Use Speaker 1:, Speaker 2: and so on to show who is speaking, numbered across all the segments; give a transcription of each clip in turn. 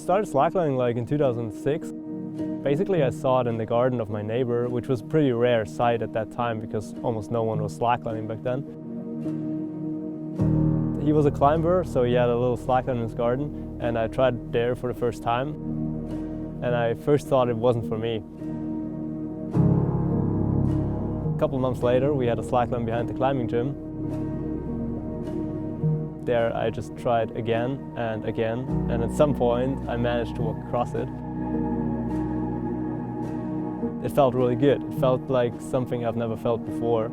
Speaker 1: started slacklining like in 2006. Basically I saw it in the garden of my neighbor, which was a pretty rare sight at that time because almost no one was slacklining back then. He was a climber, so he had a little slackline in his garden, and I tried there for the first time. And I first thought it wasn't for me. A couple months later we had a slackline behind the climbing gym. There I just tried again, and at some point I managed to walk across it. It felt really good. It felt like something I've never felt before.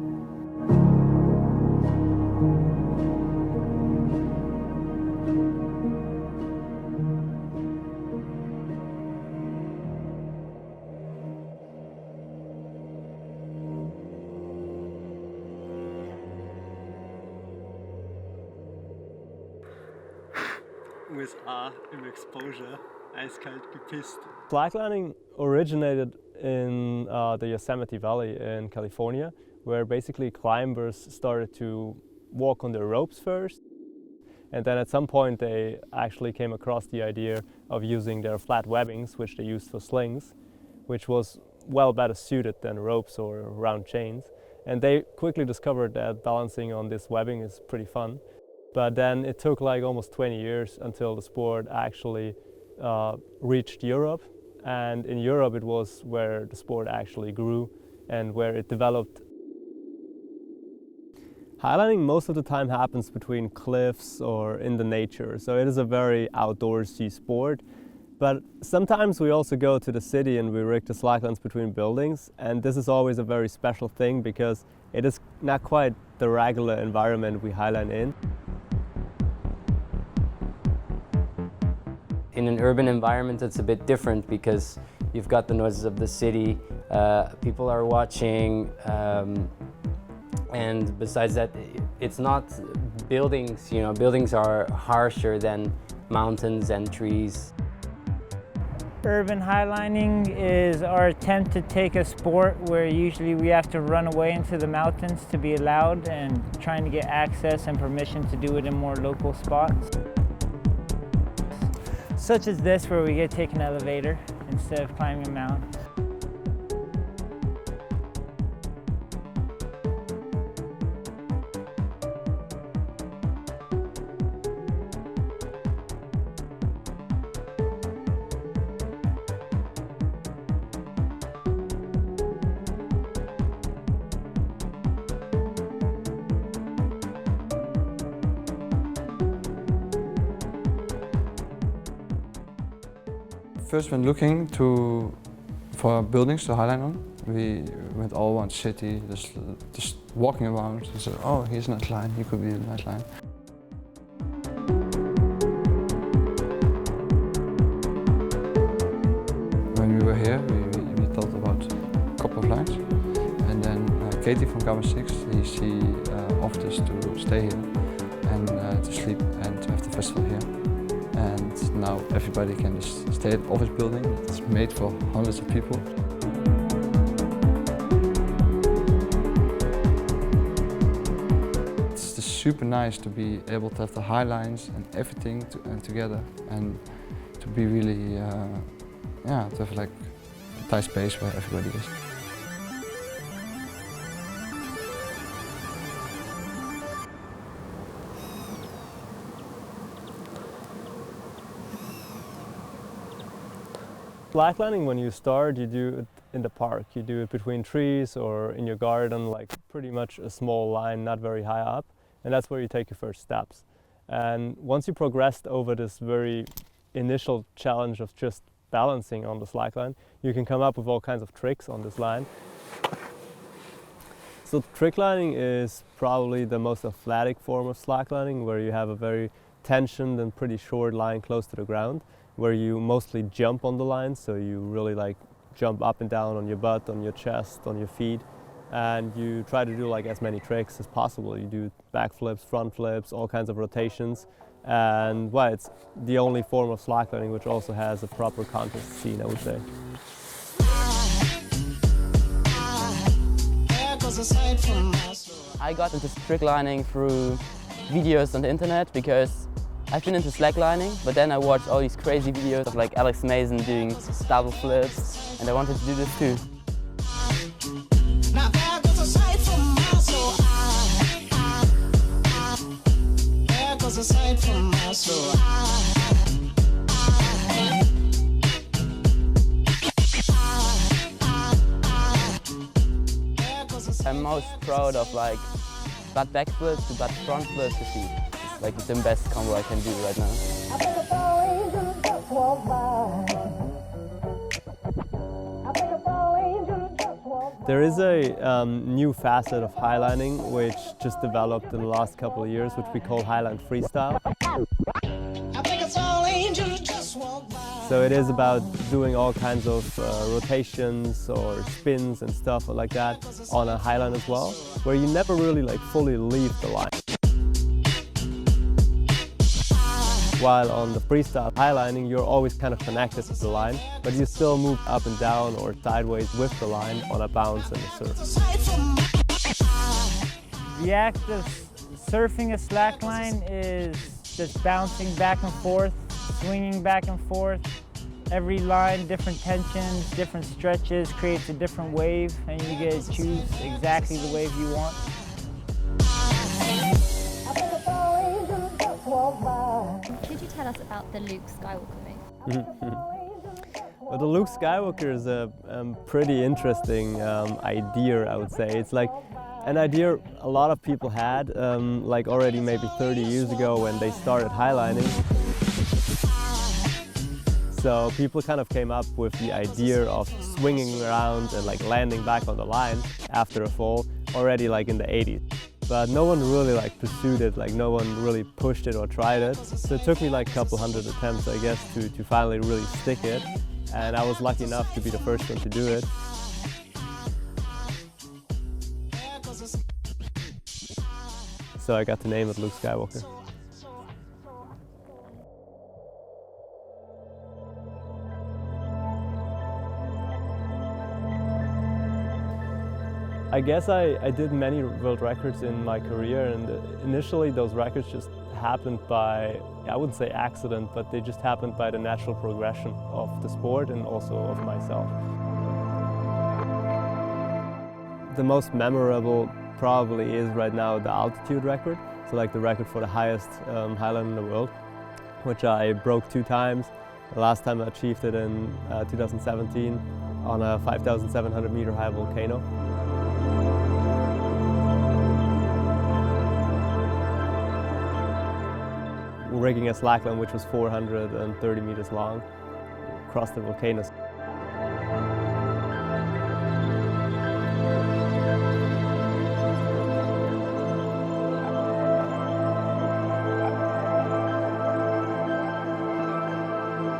Speaker 2: USA im Exposure, eiskalt gepisst.
Speaker 1: Slacklining originated in the Yosemite Valley in California, where basically climbers started to walk on their ropes first. And then at some point they actually came across the idea of using their flat webbings, which they used for slings, which was well better suited than ropes or round chains. And they quickly discovered that balancing on this webbing is pretty fun. But then it took like almost 20 years until the sport actually reached Europe. And in Europe it was where the sport actually grew and where it developed. Highlining most of the time happens between cliffs or in the nature, so it is a very outdoorsy sport. But sometimes we also go to the city and we rig the slacklines between buildings, and this is always a very special thing because it is not quite the regular environment we highline in.
Speaker 3: In an urban environment it's a bit different because you've got the noises of the city, people are watching, and besides that it's not buildings, you know, buildings are harsher than mountains and trees.
Speaker 4: Urban highlining is our attempt to take a sport where usually we have to run away into the mountains to be allowed, and trying to get access and permission to do it in more local spots. Such as this, where we get to take an elevator instead of climbing a mountain.
Speaker 5: First, when looking for buildings to highline on, we went all around the city, just walking around and said, oh, here's a nice line, he could be a nice line. When we were here, we thought about a couple of lines, and then Katie from Gamma 6, she offered us to stay here and to sleep and to have the festival here. And now everybody can just stay at the office building. It's made for hundreds of people. It's just super nice to be able to have the high lines and everything together, and to be really, to have like a tight space where everybody is.
Speaker 1: Slacklining, when you start, you do it in the park. You do it between trees or in your garden, like pretty much a small line, not very high up. And that's where you take your first steps. And once you progressed over this very initial challenge of just balancing on the slackline, you can come up with all kinds of tricks on this line. So tricklining is probably the most athletic form of slacklining, where you have a very tensioned and pretty short line close to the ground, where you mostly jump on the line, so you really like jump up and down on your butt, on your chest, on your feet, and you try to do like as many tricks as possible. You do back flips, front flips, all kinds of rotations, and well, it's the only form of slacklining which also has a proper contest scene, I would say.
Speaker 6: I got into strict lining through videos on the internet because
Speaker 3: I've been into slacklining, but then I watched all these crazy videos of like Alex Mason doing double flips, and I wanted to do this too.
Speaker 6: Now there goes a sight from my soul. There goes a sight from my soul.
Speaker 3: I'm most proud of like butt backflip to butt front flip to feet. It's like the best combo I can do right now.
Speaker 1: There is a new facet of highlining which just developed in the last couple of years, which we call highline freestyle. So it is about doing all kinds of rotations or spins and stuff like that on a highline as well, where you never really like fully leave the line. While on the freestyle highlining, you're always kind of connected to the line, but you still move up and down or sideways with the line on a bounce and a surf.
Speaker 4: The act of surfing a slackline is just bouncing back and forth, swinging back and forth. Every line, different tensions, different stretches creates a different wave, and you get to choose exactly the wave you want.
Speaker 7: Could you tell us about the Luke Skywalker race?
Speaker 1: Well, the Luke Skywalker is a pretty interesting idea, I would say. It's like an idea a lot of people had, like already maybe 30 years ago when they started highlining. So people kind of came up with the idea of swinging around and like landing back on the line after a fall already like in the 80s. But no one really like pursued it, like no one really pushed it or tried it. So it took me like a couple hundred attempts, I guess, to finally really stick it. And I was lucky enough to be the first one to do it. So I got to name it Luke Skywalker. I guess I did many world records in my career, and initially those records just happened by, I wouldn't say accident, but they just happened by the natural progression of the sport and also of myself. The most memorable probably is right now the altitude record, so like the record for the highest highline in the world, which I broke 2 times. The last time I achieved it in 2017 on a 5,700 meter high volcano. Rigging a slackline which was 430 meters long across the volcanoes.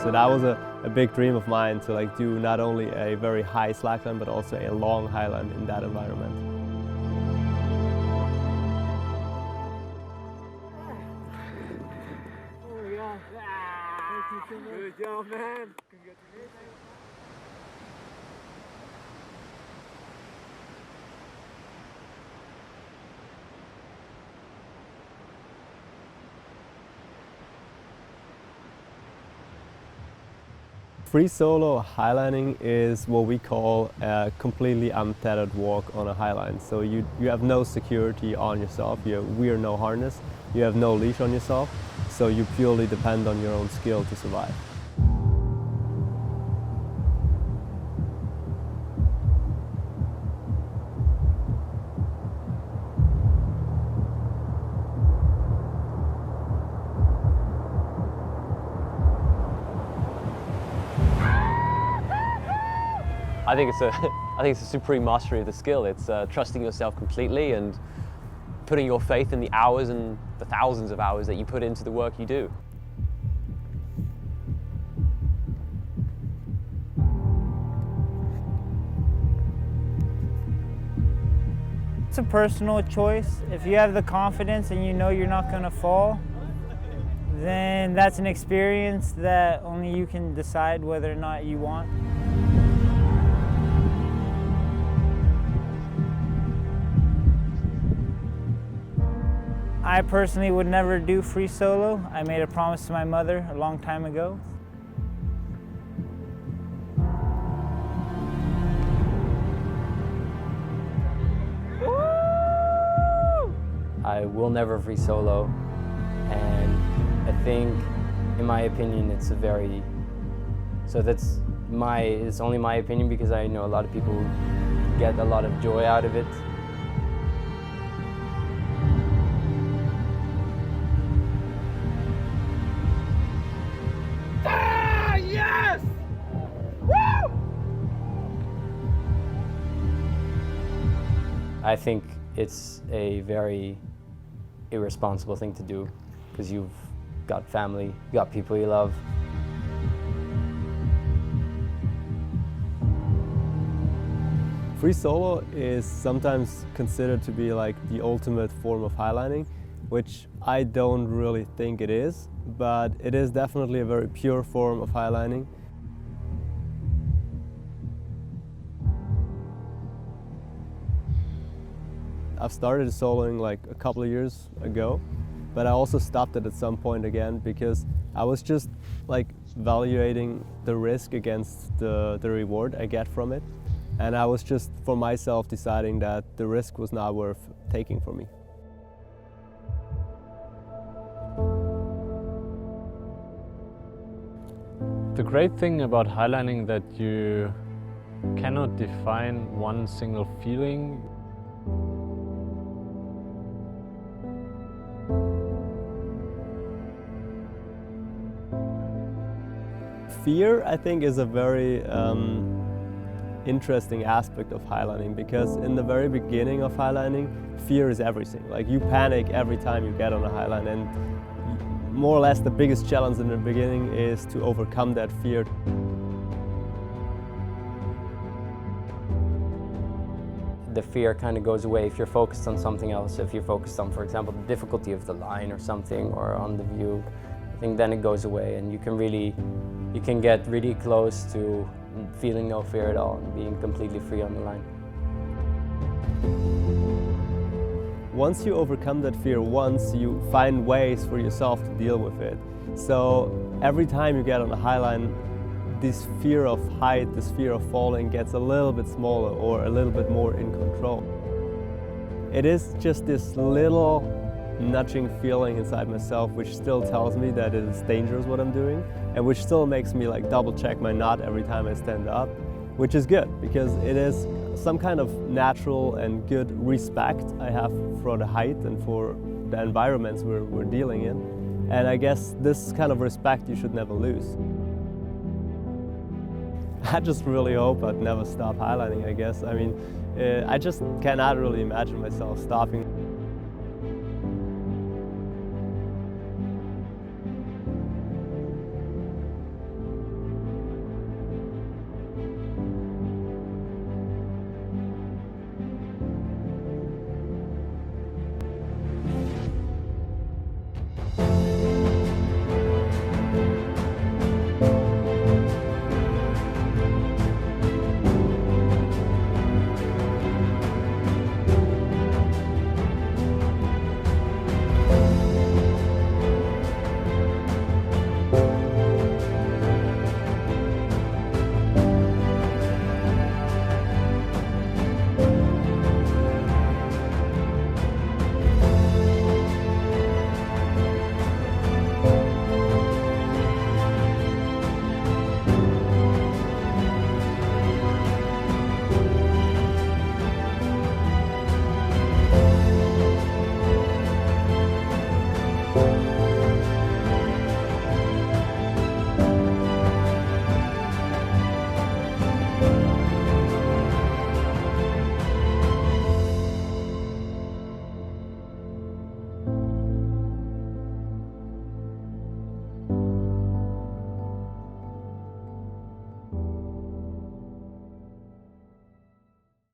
Speaker 1: So that was a big dream of mine to like do not only a very high slackline but also a long highline in that environment.
Speaker 2: Good job, man. Congratulations.
Speaker 1: Free solo highlining is what we call a completely untethered walk on a highline. So you have no security on yourself, you wear no harness, you have no leash on yourself, so you purely depend on your own skill to survive.
Speaker 8: I think it's a supreme mastery of the skill. It's trusting yourself completely and putting your faith in the hours and the thousands of hours that you put into the work you do.
Speaker 4: It's a personal choice. If you have the confidence and you know you're not going to fall, then that's an experience that only you can decide whether or not you want. I personally would never do free solo. I made a promise to my mother a long time ago.
Speaker 3: I will never free solo, and I think, in my opinion, it's it's only my opinion because I know a lot of people get a lot of joy out of it.
Speaker 2: Yes! Woo!
Speaker 3: I think it's a very irresponsible thing to do because you've got family, you got people you love.
Speaker 1: Free solo is sometimes considered to be like the ultimate form of highlining, which I don't really think it is, but it is definitely a very pure form of highlining. I've started soloing like a couple of years ago, but I also stopped it at some point again because I was just like evaluating the risk against the reward I get from it. And I was just for myself deciding that the risk was not worth taking for me.
Speaker 9: The great thing about highlining that you cannot define one single feeling.
Speaker 1: Fear, I think, is a very interesting aspect of highlining because in the very beginning of highlining, fear is everything. Like you panic every time you get on a highline, and more or less the biggest challenge in the beginning is to overcome that fear.
Speaker 3: The fear kind of goes away if you're focused on something else. If you're focused on, for example, the difficulty of the line or something, or on the view, I think then it goes away and you can get really close to feeling no fear at all and being completely free on the line.
Speaker 1: Once you overcome that fear once, you find ways for yourself to deal with it. So every time you get on a highline, this fear of height, this fear of falling gets a little bit smaller or a little bit more in control. It is just this little nudging feeling inside myself which still tells me that it is dangerous what I'm doing, and which still makes me like double check my knot every time I stand up, which is good because it is some kind of natural and good respect I have for the height and for the environments we're dealing in. And I guess this kind of respect you should never lose. I just really hope I'd never stop highlining, I guess. I mean, I just cannot really imagine myself stopping.